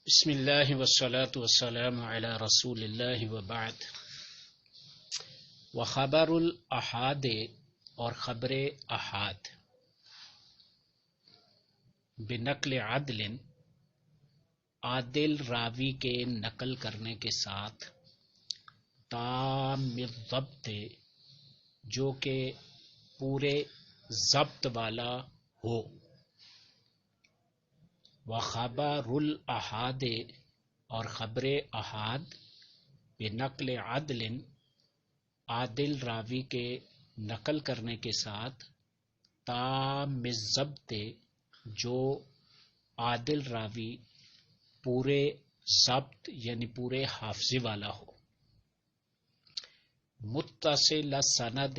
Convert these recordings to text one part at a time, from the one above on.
بسم اللہ والصلاة والسلام علی رسول اللہ وبعد وخبر الاحاد اور خبر احاد بنقل عدل عادل راوی کے نقل کرنے کے ساتھ تام الضبط جو کہ پورے ضبط والا ہو وخبر الاحاد اور خبر احاد بنقل عدل عادل راوی کے نقل کرنے کے ساتھ تام الضبط جو عادل راوی پورے ضبط یعنی پورے حافظے والا ہو متصل سند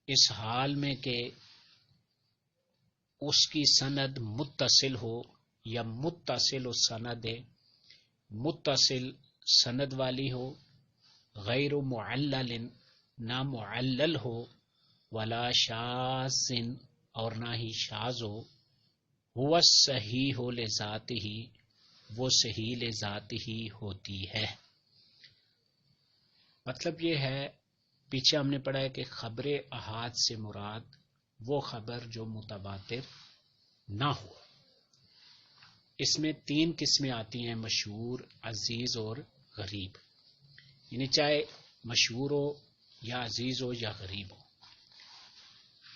اس حال میں کہ اس کی سند متصل ہو یا متصل السند متصل سند والی ہو غیر معلل نہ معلل ہو ولا شاذ اور نہ ہی شاذ ہو وہ صحیح ہو لذات ہی وہ صحیح لذات ہی ہوتی ہے۔ مطلب یہ ہے، پیچھے ہم نے پڑھا ہے کہ خبر احاد سے مراد وہ خبر جو متواتر نہ ہو۔ اس میں تین قسمیں آتی ہیں، مشہور، عزیز اور غریب، یعنی چاہے مشہور ہو یا عزیز ہو یا غریب ہو،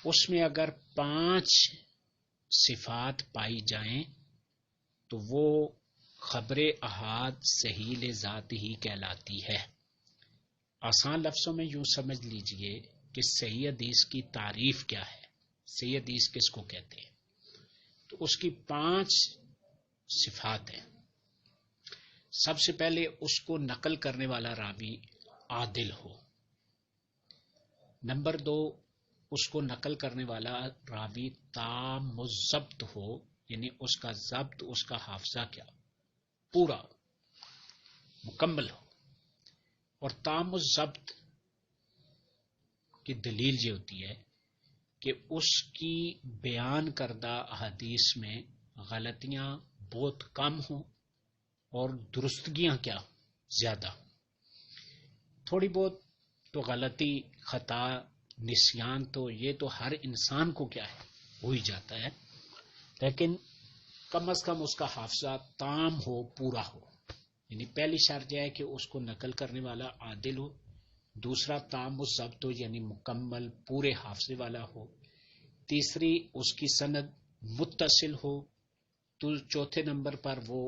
اس میں اگر 5 صفات پائی جائیں تو وہ خبر احاد صحیح لذات ہی کہلاتی ہے۔ آسان لفظوں میں یوں سمجھ لیجئے کہ صحیح حدیث کی تعریف کیا ہے، صحیح حدیث کس کو کہتے ہیں، تو اس کی 5 صفات ہیں۔ سب سے پہلے اس کو نقل کرنے والا راوی عادل ہو۔ نمبر 2، اس کو نقل کرنے والا راوی تام الضبط ہو، یعنی اس کا ضبط، اس کا حافظہ کیا، پورا مکمل ہو۔ اور تام الضبط کی دلیل یہ ہوتی ہے کہ اس کی بیان کردہ احادیث میں غلطیاں بہت کم ہوں اور درستگیاں کیا زیادہ ہوں۔ تھوڑی بہت تو غلطی، خطا، نسیان تو یہ تو ہر انسان کو کیا ہے، ہو ہی جاتا ہے، لیکن کم از کم اس کا حافظہ تام ہو، پورا ہو۔ یعنی پہلی شرط یہ ہے کہ اس کو نقل کرنے والا عادل ہو، دوسرا تام الضبط ہو یعنی مکمل پورے حافظے والا ہو، تیسری اس کی سند متصل ہو، تو چوتھے نمبر پر وہ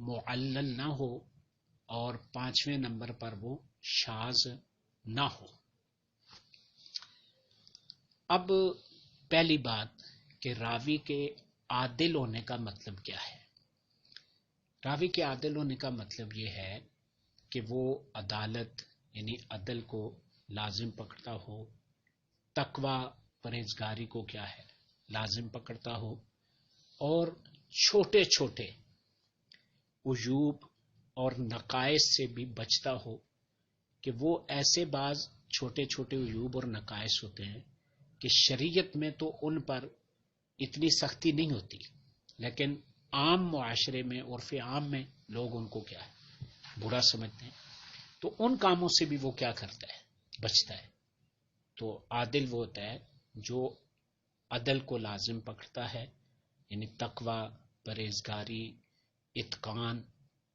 معلل نہ ہو، اور 5ویں نمبر پر وہ شاذ نہ ہو۔ اب پہلی بات کہ راوی کے عادل ہونے کا مطلب کیا ہے۔ راوی کے عادل ہونے کا مطلب یہ ہے کہ وہ عدالت یعنی عدل کو لازم پکڑتا ہو، تقوی پرہیزگاری کو کیا ہے، لازم پکڑتا ہو، اور چھوٹے چھوٹے عیوب اور نقائص سے بھی بچتا ہو، کہ وہ ایسے بعض چھوٹے چھوٹے عیوب اور نقائص ہوتے ہیں کہ شریعت میں تو ان پر اتنی سختی نہیں ہوتی، لیکن عام معاشرے میں، عرف عام میں لوگ ان کو کیا ہے، برا سمجھتے ہیں، تو ان کاموں سے بھی وہ کیا کرتا ہے، بچتا ہے۔ تو عادل وہ ہوتا ہے جو عدل کو لازم پکڑتا ہے، یعنی تقوی، پرہیزگاری، اتقان،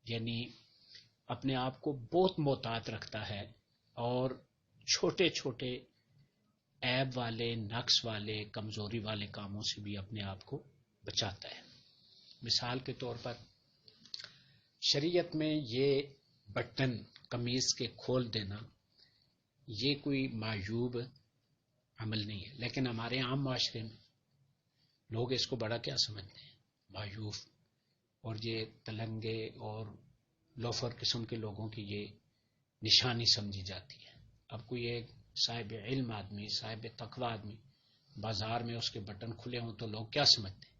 یعنی اپنے آپ کو بہت محتاط رکھتا ہے، اور چھوٹے چھوٹے عیب والے، نقص والے، کمزوری والے کاموں سے بھی اپنے آپ کو بچاتا ہے۔ مثال کے طور پر شریعت میں یہ بٹن قمیض کے کھول دینا یہ کوئی معیوب عمل نہیں ہے، لیکن ہمارے عام معاشرے میں لوگ اس کو بڑا کیا سمجھتے ہیں، معیوب، اور یہ تلنگے اور لوفر قسم کے لوگوں کی یہ نشانی سمجھی جاتی ہے۔ اب کوئی ایک صاحب علم آدمی، صاحب تقوی آدمی بازار میں اس کے بٹن کھلے ہوں تو لوگ کیا سمجھتے ہیں،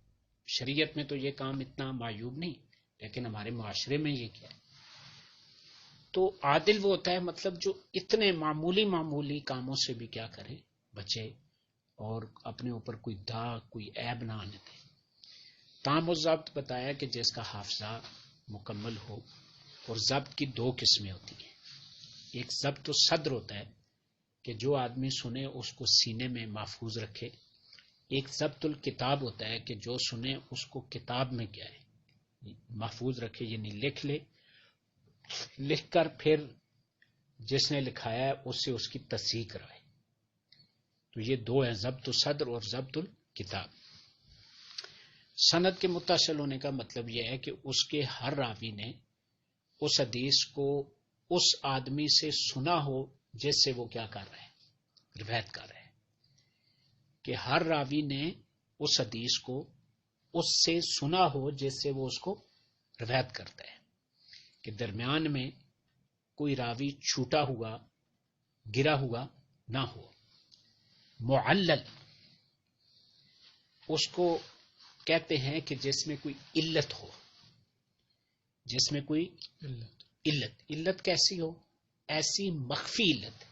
شریعت میں تو یہ کام اتنا معیوب نہیں، لیکن ہمارے معاشرے میں یہ کیا ہے۔ تو عادل وہ ہوتا ہے مطلب جو اتنے معمولی معمولی کاموں سے بھی کیا کرے، بچے، اور اپنے اوپر کوئی داغ، کوئی عیب نہ آنے دے۔ تام الضبط بتایا کہ جس کا حافظہ مکمل ہو، اور ضبط کی دو قسمیں ہوتی ہیں. ایک ضبط الصدر ہوتا ہے کہ جو آدمی سنے اس کو سینے میں محفوظ رکھے. ایک ضبط الکتاب ہوتا ہے کہ جو سنے اس کو کتاب میں کیا ہے محفوظ رکھے، یعنی لکھ لے، لکھ کر پھر جس نے لکھایا ہے اس سے اس کی تصحیح کرائے. تو یہ دو ہیں، ضبط الصدر اور ضبط الکتاب. سند کے متصل ہونے کا مطلب یہ ہے کہ اس کے ہر راوی نے اس حدیث کو اس آدمی سے سنا ہو جس سے وہ کیا کر رہے ہیں، روایت کر رہے ہیں. کہ ہر راوی نے اس حدیث کو اس سے سنا ہو جس سے وہ اس کو روایت کرتا ہے. کہ درمیان میں کوئی راوی چھوٹا ہوا، گرا ہوا نہ ہو. معلل اس کو کہتے ہیں کہ جس میں کوئی علت ہو، جس میں کوئی علت کیسی ہو؟ ایسی مخفی علت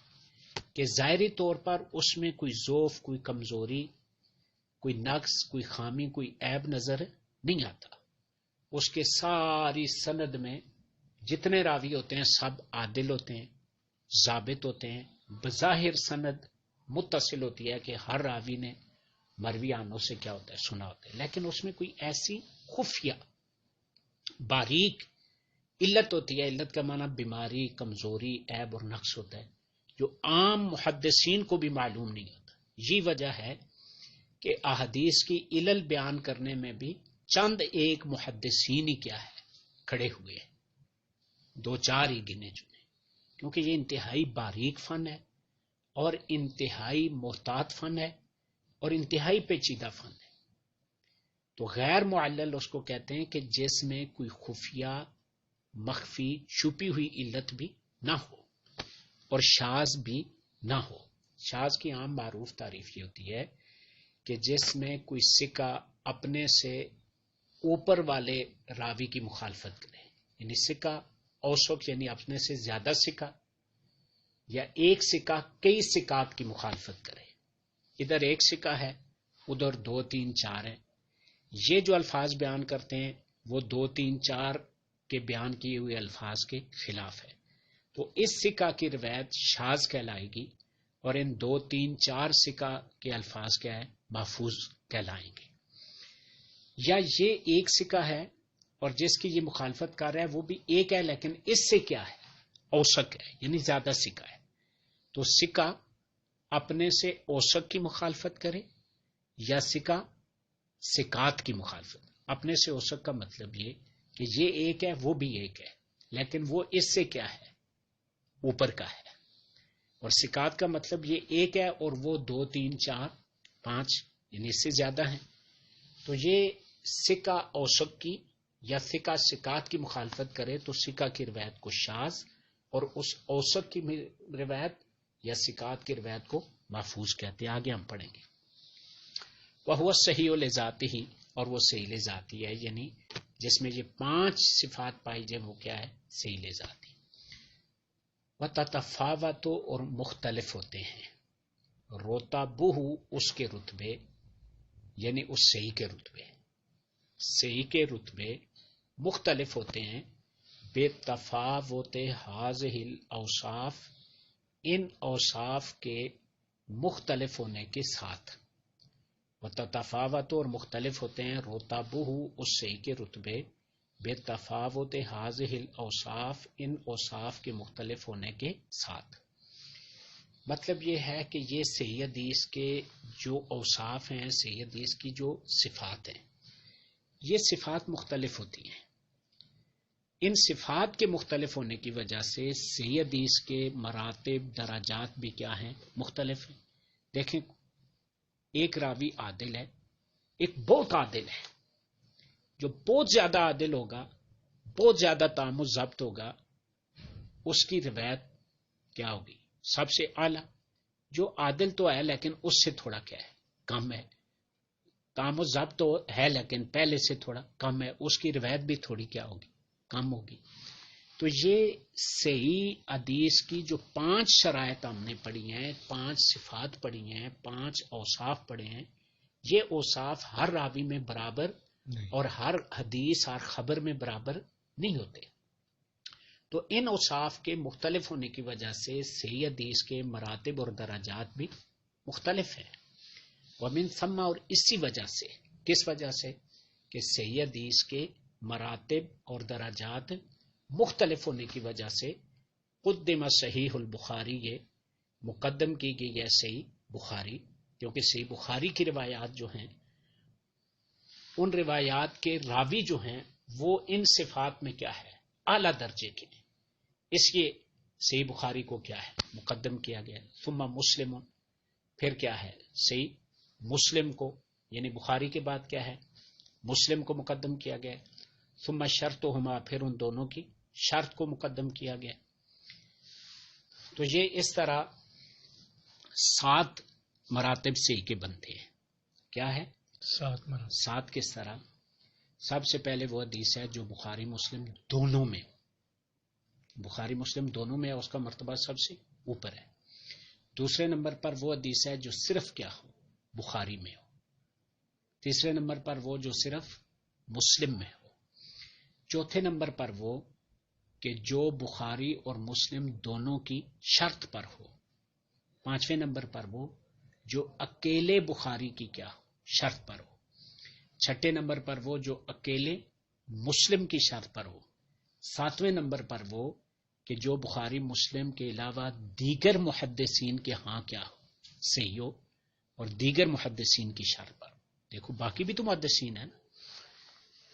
کہ ظاہری طور پر اس میں کوئی ضعف، کوئی کمزوری، کوئی نقص، کوئی خامی، کوئی عیب نظر نہیں آتا. اس کے ساری سند میں جتنے راوی ہوتے ہیں سب عادل ہوتے ہیں، ضابط ہوتے ہیں. بظاہر سند متصل ہوتی ہے کہ ہر راوی نے مروی عنہ سے کیا ہوتا ہے، سنا ہوتا ہے. لیکن اس میں کوئی ایسی خفیہ باریک علت ہوتی ہے. علت کا معنی بیماری، کمزوری، عیب اور نقص ہوتا ہے جو عام محدثین کو بھی معلوم نہیں ہوتا. یہ وجہ ہے کہ احادیث کی علل بیان کرنے میں بھی چند ایک محدثین ہی کیا ہے کھڑے ہوئے ہیں، دو چار ہی گنے چنے، کیونکہ یہ انتہائی باریک فن ہے اور انتہائی محتاط فن ہے اور انتہائی پیچیدہ فن ہے. تو غیر معلل اس کو کہتے ہیں کہ جس میں کوئی خفیہ، مخفی، چھپی ہوئی علت بھی نہ ہو اور شاذ بھی نہ ہو. شاذ کی عام معروف تعریف یہ ہوتی ہے کہ جس میں کوئی سکہ اپنے سے اوپر والے راوی کی مخالفت کرے، یعنی سکہ اوسق یعنی اپنے سے زیادہ سکہ، یا ایک سکہ کئی سکات کی مخالفت کرے. ادھر ایک سکہ ہے، ادھر دو تین چار ہیں. یہ جو الفاظ بیان کرتے ہیں وہ دو تین چار کے بیان کیے ہوئے الفاظ کے خلاف ہے. تو اس سکہ کی روایت شاذ کہلائے گی اور ان دو تین چار سکہ کے الفاظ کیا ہے، محفوظ کہلائیں گے. یا یہ ایک سکہ ہے اور جس کی یہ مخالفت کر رہا ہے وہ بھی ایک ہے لیکن اس سے کیا ہے، اوسق ہے، یعنی زیادہ سکہ ہے. تو سکہ اپنے سے اوسق کی مخالفت کرے یا سکہ سکات کی مخالفت. اپنے سے اوسق کا مطلب یہ کہ یہ ایک ہے وہ بھی ایک ہے لیکن وہ اس سے کیا ہے، اوپر کا ہے. اور سکات کا مطلب یہ ایک ہے اور وہ دو تین چار پانچ یعنی اس سے زیادہ ہیں. تو یہ سکہ اوسق کی یا سکہ سکات کی مخالفت کرے تو سکہ کی روایت کو شاذ اور اس اوسق کی روایت یا سکات کی روایت کو محفوظ کہتے ہیں. آگے ہم پڑھیں گے. وہ صحیح لذاتی، اور وہ صحیح لذاتی ہے، یعنی جس میں یہ پانچ صفات پائی جائیں وہ کیا ہے، صحیح لذاتی. وتتفاوت، اور مختلف ہوتے ہیں. رتبہ، اس کے رتبے، یعنی اس صحیح کے رتبے، صحیح کے رتبے مختلف ہوتے ہیں. بے تفاوت ہذہ الاوصاف، ان اوصاف کے مختلف ہونے کے ساتھ. وتتفاوت، اور مختلف ہوتے ہیں. رتبہ، اس صحیح کے رتبے. بے تفاوت ہذہ الاوصاف، ان اوصاف کے مختلف ہونے کے ساتھ. مطلب یہ ہے کہ یہ صحیح حدیث کے جو اوصاف ہیں، صحیح حدیث کی جو صفات ہیں، یہ صفات مختلف ہوتی ہیں. ان صفات کے مختلف ہونے کی وجہ سے صحیح حدیث کے مراتب، درجات بھی کیا ہیں، مختلف ہیں. دیکھیں، ایک راوی عادل ہے، ایک بہت عادل ہے. جو بہت زیادہ عادل ہوگا، بہت زیادہ تام و ضبط ہوگا، اس کی روایت کیا ہوگی، سب سے اعلیٰ. جو عادل تو ہے لیکن اس سے تھوڑا کیا ہے، کم ہے. تام و ضبط تو ہے لیکن پہلے سے تھوڑا کم ہے، اس کی روایت بھی تھوڑی کیا ہوگی، کم ہوگی. تو یہ صحیح حدیث کی جو پانچ شرائط ہم نے پڑھی ہیں، پانچ صفات پڑھی ہیں، پانچ اوصاف پڑھے ہیں، یہ اوصاف ہر راوی میں برابر اور ہر حدیث ہر خبر میں برابر نہیں ہوتے. تو ان اوصاف کے مختلف ہونے کی وجہ سے صحیح حدیث کے مراتب اور درجات بھی مختلف ہیں. ومن ثم، اور اسی وجہ سے، کس وجہ سے؟ کہ صحیح حدیث کے مراتب اور درجات مختلف ہونے کی وجہ سے قدم صحیح البخاری، یہ مقدم کی گئی ہے صحیح بخاری، کیونکہ صحیح بخاری کی روایات جو ہیں ان روایات کے راوی جو ہیں وہ ان صفات میں کیا ہے؟ اعلیٰ درجے کے. اس لیے صحیح بخاری کو کیا ہے؟ مقدم کیا گیا. ثم مسلم، پھر کیا ہے؟ صحیح مسلم کو، یعنی بخاری کے بعد کیا ہے؟ مسلم کو مقدم کیا گیا. ثم شرطہما، پھر ان دونوں کی شرط کو مقدم کیا گیا. تو یہ اس طرح 7 مراتب صحیح کے بنتے ہیں. کیا ہے؟ 7 مراتب. 7 کس طرح؟ سب سے پہلے وہ حدیث ہے جو بخاری مسلم دونوں میں، بخاری مسلم دونوں میں اس کا مرتبہ سب سے اوپر ہے. دوسرے نمبر پر وہ حدیث ہے جو صرف کیا ہو؟ بخاری میں ہو. تیسرے نمبر پر وہ جو صرف مسلم میں ہو. چوتھے نمبر پر وہ کہ جو بخاری اور مسلم دونوں کی شرط پر ہو. پانچویں نمبر پر وہ جو اکیلے بخاری کی کیا ہو؟ شرط پر ہو. چھٹے نمبر پر وہ جو اکیلے مسلم کی شرط پر ہو. ساتویں نمبر پر وہ کہ جو بخاری مسلم کے علاوہ دیگر محدثین کے ہاں کیا ہو؟ صحیح ہو، اور دیگر محدثین کی شرط پر. دیکھو باقی بھی تو محدثین ہیں نا.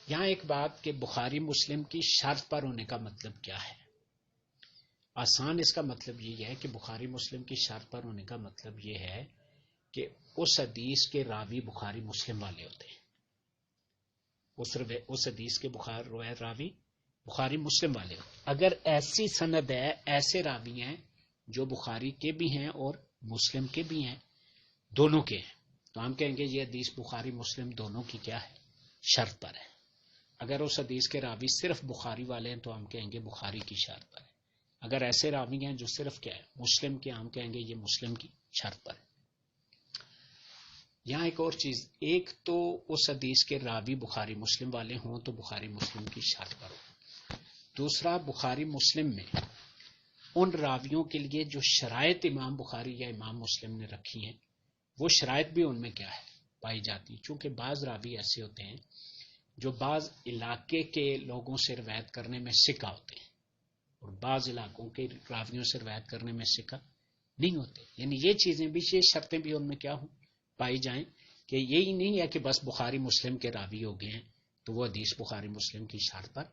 یہاں ایک بات کہ بخاری مسلم کی شرط پر ہونے کا مطلب کیا ہے؟ آسان اس کا مطلب یہ ہے کہ بخاری مسلم کی شرط پر ہونے کا مطلب یہ ہے کہ اس حدیث کے راوی بخاری مسلم والے ہوتے ہیں. اس حدیث کے راوی بخاری مسلم والے ہوتے ہیں. اگر ایسی سند ہے، ایسے راوی ہیں جو بخاری کے بھی ہیں اور مسلم کے بھی ہیں، دونوں کے ہیں، تو ہم کہیں گے یہ حدیث بخاری مسلم دونوں کی کیا ہے؟ شرط پر ہے. اگر اس حدیث کے راوی صرف بخاری والے ہیں تو ہم کہیں گے بخاری کی شرط پر ہے. اگر ایسے راوی ہیں جو صرف کیا ہے؟ مسلم کے، ہم کہیں گے یہ مسلم کی شرط پر ہے. یہاں ایک اور چیز، ایک تو اس حدیث کے راوی بخاری مسلم والے ہوں تو بخاری مسلم کی شرط پر ہو. دوسرا، بخاری مسلم میں ان راویوں کے لیے جو شرائط امام بخاری یا امام مسلم نے رکھی ہیں وہ شرائط بھی ان میں کیا ہے؟ پائی جاتی. چونکہ بعض راوی ایسے ہوتے ہیں جو بعض علاقے کے لوگوں سے روایت کرنے میں سکہ ہوتے ہیں اور بعض علاقوں کے راویوں سے روایت کرنے میں سکہ نہیں ہوتے. یعنی یہ چیزیں بھی، یہ شرطیں بھی ان میں کیا ہوں؟ پائی جائیں کہ یہی نہیں ہے کہ بس بخاری مسلم کے راوی ہو گئے ہیں تو وہ حدیث بخاری مسلم کی شرط پر.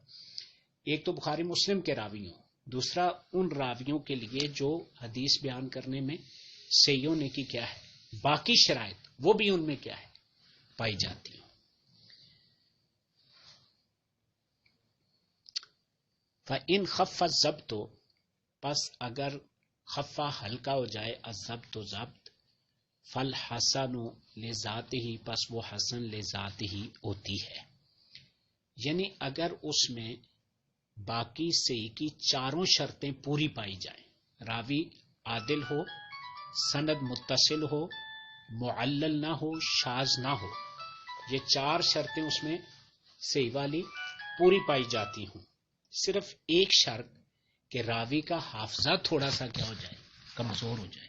ایک تو بخاری مسلم کے راوی ہوں، دوسرا ان راویوں کے لیے جو حدیث بیان کرنے میں صحیح ہونے کی کیا ہے؟ باقی شرائط، وہ بھی ان میں کیا ہے؟ پائی جاتی ہوں. فَإِنْ خَفَّ الضَّبْطُ، پس اگر خفا ہلکا ہو جائے، الضبط و ضبط، فالحسن لذاتہ، پس وہ حسن لذاتہ ہوتی ہے. یعنی اگر اس میں باقی صحیح کی چاروں شرطیں پوری پائی جائیں، راوی عادل ہو، سند متصل ہو، معلل نہ ہو، شاذ نہ ہو، یہ 4 شرطیں اس میں صحیح والی پوری پائی جاتی ہوں. صرف ایک شرط کہ راوی کا حافظہ تھوڑا سا کیا ہو جائے؟ کمزور ہو جائے.